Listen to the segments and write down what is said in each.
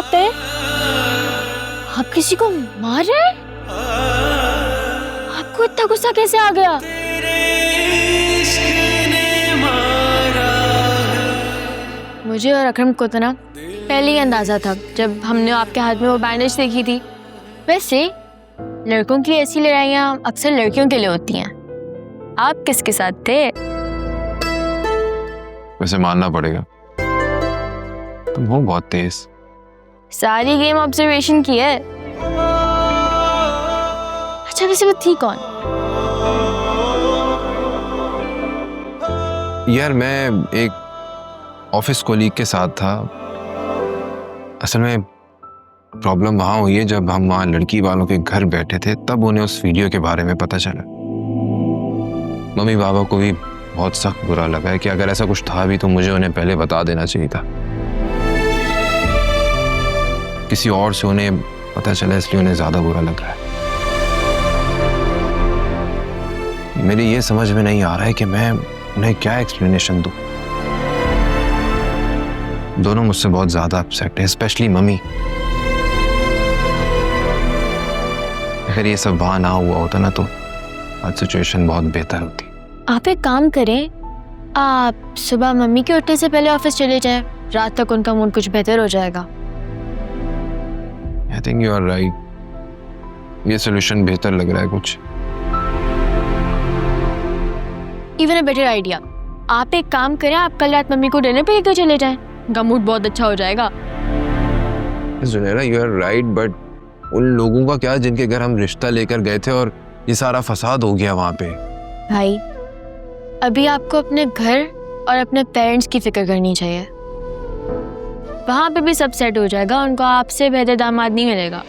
सकते हैं? आप किसी को मार रहे हैं? आपको इतना गुस्सा कैसे आ गया? मुझे और अकरम को तो ना पहले ही अंदाजा था जब हमने आपके हाथ में वो बैंडेज देखी थी। वैसे लड़कों की ऐसी लड़ाइयाँ अक्सर लड़कियों के लिए होती हैं। आप किसके साथ थे? वैसे मानना पड़ेगा, तुम हो बहुत तेज। सारी गेम ऑब्जर्वेशन की है। अच्छा वैसे वो थी कौन? यार मैं एक ऑफिस कोलीग के साथ था। असल में प्रॉब्लम वहां हुई है जब हम वहां लड़की वालों के घर बैठे थे, तब उन्हें उस वीडियो के बारे में पता चला। मम्मी पापा को भी बहुत सख्त बुरा लगा है कि अगर ऐसा कुछ था भी तो मुझे उन्हें पहले बता देना चाहिए था। किसी और से उन्हें पता चला इसलिए उन्हें ज्यादा बुरा लग रहा है। मेरी ये समझ में नहीं आ रहा है कि मैं उन्हें क्या एक्सप्लेनेशन दूं। दोनों मुझसे बहुत ज्यादा अपसेट है, स्पेशली मम्मी। अगर ये सब वहां ना हुआ होता ना तो आज सिचुएशन बहुत बेहतर होती। आप एक काम करें, आप सुबह मम्मी के उठने से पहले ऑफिस चले जाएं, रात तक उनका मूड कुछ बेहतर हो जाएगा। I think you are right. ये सोल्यूशन बेहतर लग रहा है कुछ। Even a better idea. आप एक काम करें, आप कल रात मम्मी को डिनर पे लेकर चले जाएं, उनका मूड बहुत अच्छा हो जाएगा। Junaira you are right, but उन लोगों का क्या जिनके घर हम रिश्ता लेकर गए थे और ये सारा फसाद हो गया वहां पे। भाई अभी आपको अपने घर और अपने पेरेंट्स की फिक्र करनी चाहिए। वहां पे भी सब सेट हो जाएगा, उनको आपसे बेहतर दामाद नहीं मिलेगा।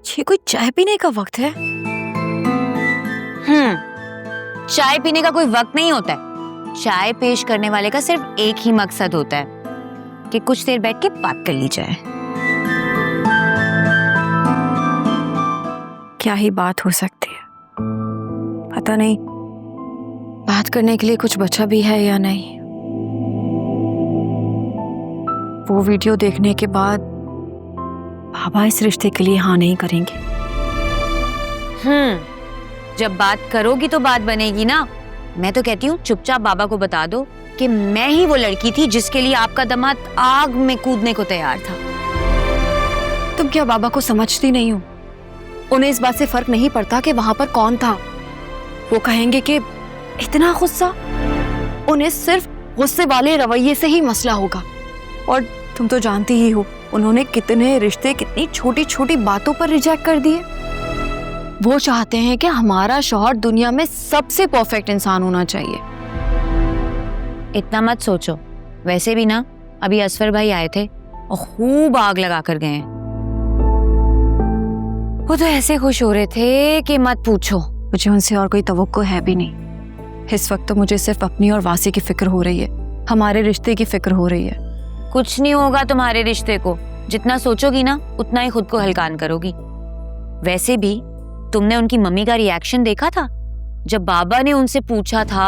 ये कोई चाय पीने का वक्त है? चाय पीने का कोई वक्त नहीं होता है। चाय पेश करने वाले का सिर्फ एक ही मकसद होता है कि कुछ देर बैठ के बात कर ली जाए। क्या ही बात हो सकती है, पता नहीं बात करने के लिए कुछ बचा भी है या नहीं। वो वीडियो देखने के बाद बाबा इस रिश्ते के लिए हाँ नहीं करेंगे। जब बात करोगी तो बात बनेगी ना। मैं तो कहती हूँ चुपचाप बाबा को बता दो कि मैं ही वो लड़की थी जिसके लिए आपका दामाद आग में कूदने को तैयार था। तुम क्या बाबा को समझती नहीं हो? उन्हें इस बात से फर्क नहीं पड़ता कि वहां पर कौन था। वो कहेंगे कि इतना गुस्सा, उन्हें सिर्फ गुस्से वाले रवैये से ही मसला होगा। और तुम तो जानती ही हो उन्होंने कितने रिश्ते कितनी छोटी छोटी बातों पर रिजेक्ट कर दिए। वो चाहते हैं कि हमारा शौहर दुनिया में सबसे परफेक्ट इंसान होना चाहिए। इतना मत सोचो। वैसे भी ना अभी असफर भाई आए थे और खूब आग लगा कर गए। वो तो ऐसे खुश हो रहे थे कि मत पूछो। मुझे उनसे और कोई तवक्को है भी नहीं। इस वक्त तो मुझे सिर्फ अपनी और वासी की फिक्र हो रही है, हमारे रिश्ते की फिक्र हो रही है। कुछ नहीं होगा तुम्हारे रिश्ते को। जितना सोचोगी ना उतना ही खुद को हल्कान करोगी। वैसे भी तुमने उनकी मम्मी का रिएक्शन देखा था जब बाबा ने उनसे पूछा था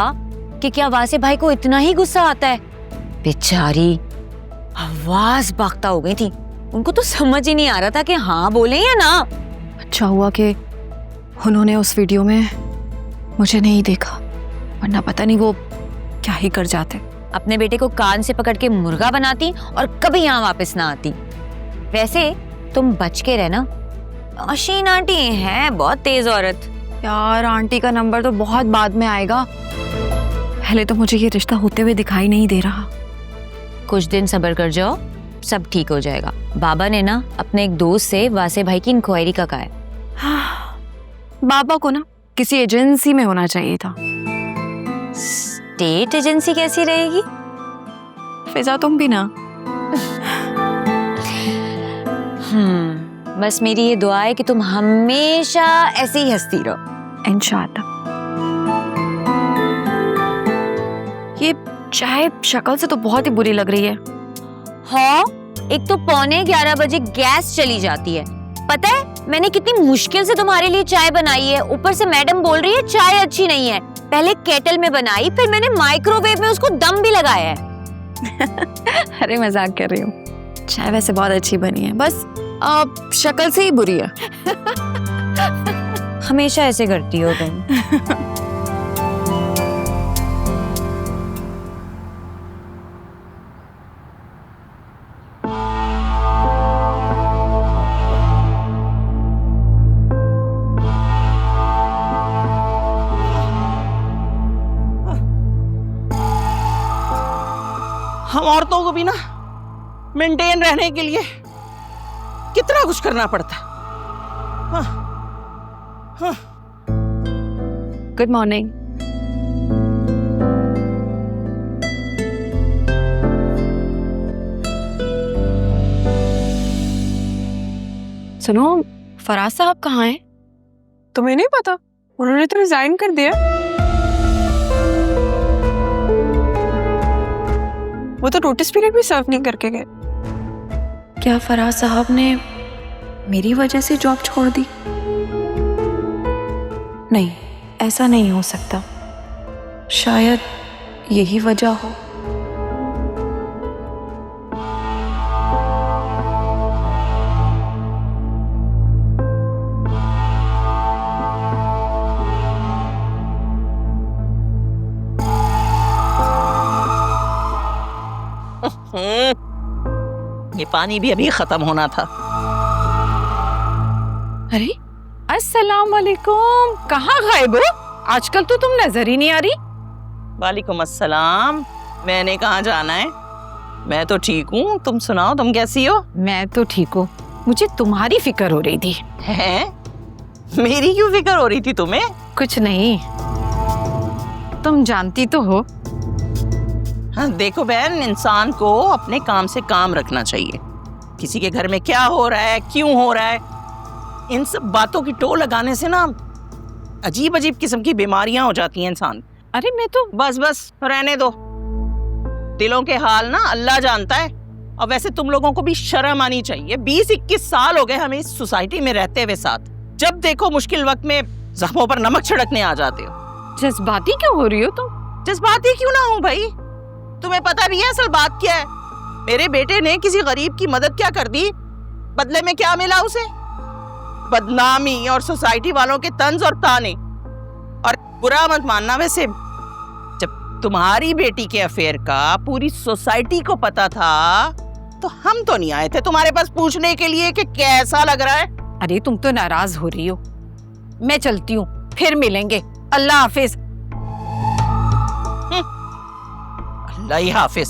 कि क्या वासे भाई को इतना ही गुस्सा आता है। बेचारी आवाज बाख्ता हो गई थी। उनको तो समझ ही नहीं आ रहा था कि हाँ बोले या ना। अच्छा हुआ कि उन्होंने उस वीडियो में मुझे नहीं देखा, वरना पता नहीं वो क्या ही कर जाते। अपने बेटे को कान से पकड़ के मुर्गा बनाती और कभी यहाँ वापस ना आती। वैसे तुम बच के रहना। अशीन आंटी है बहुत तेज औरत। यार आंटी का नंबर तो बहुत बाद में आएगा, पहले तो मुझे ये रिश्ता होते हुए दिखाई नहीं दे रहा। कुछ दिन सब्र कर जाओ, सब ठीक हो जाएगा। बाबा ने ना अपने एक दोस्त से वासे भाई की इंक्वायरी का कहा है। हाँ, बाबा को ना किसी एजेंसी में होना चाहिए था। स्टेट एजेंसी कैसी रहेगी? फिजा तुम भी ना। बस मेरी ये दुआ है कि तुम हमेशा ऐसे ही हंसती रहो। इंशाअल्लाह। ये चाय शक्ल से तो बहुत ही बुरी लग रही है। हाँ, एक तो 11:15 बजे गैस चली जाती है। पता है मैंने कितनी मुश्किल से तुम्हारे लिए चाय बनाई है, ऊपर से मैडम बोल रही है चाय अच्छी नहीं है। पहले केटल में बनाई, फिर मैंने माइक्रोवेव में उसको दम भी लगाया है। अरे मजाक कर रही हूँ, चाय वैसे बहुत अच्छी बनी है, बस शक्ल से ही बुरी है। हमेशा ऐसे करती हो तुम। हम औरतों को भी ना मेंटेन रहने के लिए कितना कुछ करना पड़ता है। हाँ, हाँ। Good morning. सुनो, फराज साहब कहाँ हैं? तुम्हें नहीं पता? उन्होंने तो रिजाइन कर दिया। वो तो नोटिस पीरियड भी सर्व नहीं करके गए। क्या फराज साहब ने मेरी वजह से जॉब छोड़ दी? नहीं, ऐसा नहीं हो सकता। शायद यही वजह हो। ये पानी भी अभी खत्म होना था। अरे अस्सलाम वालेकुम, कहाँ गायब हो? आजकल तो तुम नजर ही नहीं आ रही। वालेकुम अस्सलाम। मैंने कहाँ जाना है? मैं तो ठीक हूँ, तुम सुनाओ, तुम कैसी हो? मैं तो ठीक हूँ, मुझे तुम्हारी फिक्र हो रही थी। हैं? मेरी क्यों फिक्र हो रही थी तुम्हें? कुछ नहीं, तुम जानती तो हो। हाँ देखो बहन, इंसान को अपने काम से काम रखना चाहिए। किसी के घर में क्या हो रहा है, क्यों हो रहा है, इन सब बातों की टो लगाने से ना अजीब अजीब किस्म की बीमारियां हो जाती हैं इंसान। अरे मैं तो बस बस रहने दो, दिलों के हाल ना अल्लाह जानता है। और वैसे तुम लोगों को भी शर्म आनी चाहिए। 20-21 साल हो गए हमें इस सोसाइटी में रहते हुए साथ। जब देखो मुश्किल वक्त में जख्मों पर नमक छिड़कने आ जाते हो। जज्बाती क्यों हो रही हो तुम? जज्बाती क्यों ना हूँ भाई, तुम्हें पता भी है असल बात क्या है? मेरे बेटे ने किसी गरीब की मदद क्या कर दी, बदले में क्या मिला उसे? बदनामी और सोसाइटी वालों के तंज और ताने। और बुरा मत मानना, वैसे जब तुम्हारी बेटी के अफेयर का पूरी सोसाइटी को पता था तो हम तो नहीं आए थे तुम्हारे पास पूछने के लिए कि कैसा लग रहा है। अरे तुम तो नाराज हो रही हो। मैं चलती हूँ, फिर मिलेंगे। अल्लाह हाफिज। अल्लाह हाफिज।